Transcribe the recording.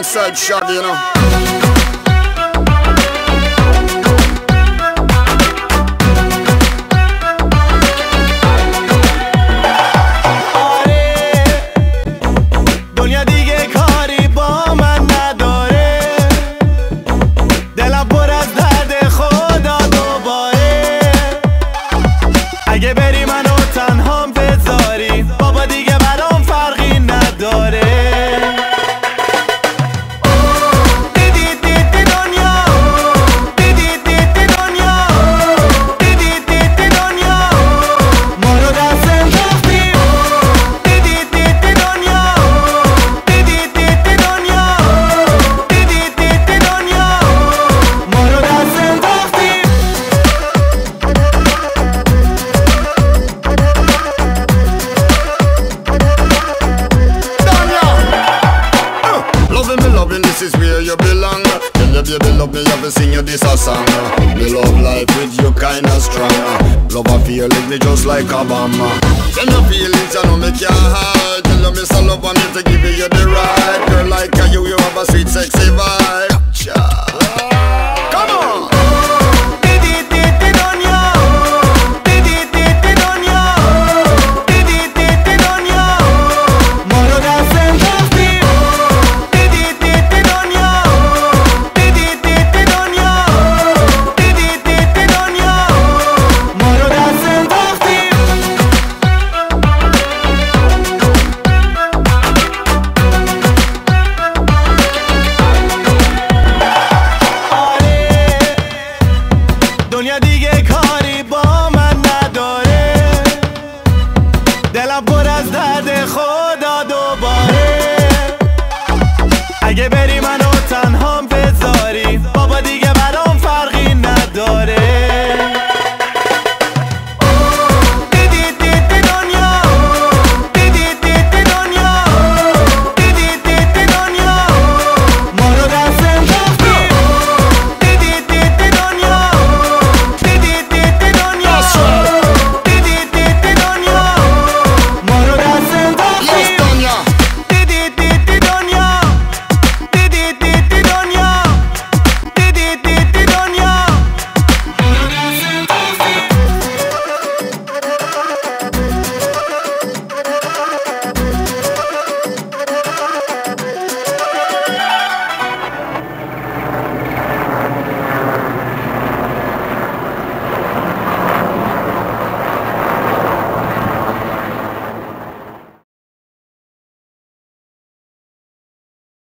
alongside Shaggy, you know. اگه بری منو تنهام بذاری بابا دیگه برام فرقی نداره This is where you belong. Tell your baby love me, have to sing you this a song. Me love life with you kinda strong. Love a feeling me just like a bomb. Tell your feelings you know me can't hide. Tell you me so love me to give you the right. Girl like you have a sweet sexy vibe. Come on. دنیا دیگه کاری با من نداره دلم پر از درد خدا دوباره اگه بری منو تنهام بذاری بابا دیگه برام فرقی نداره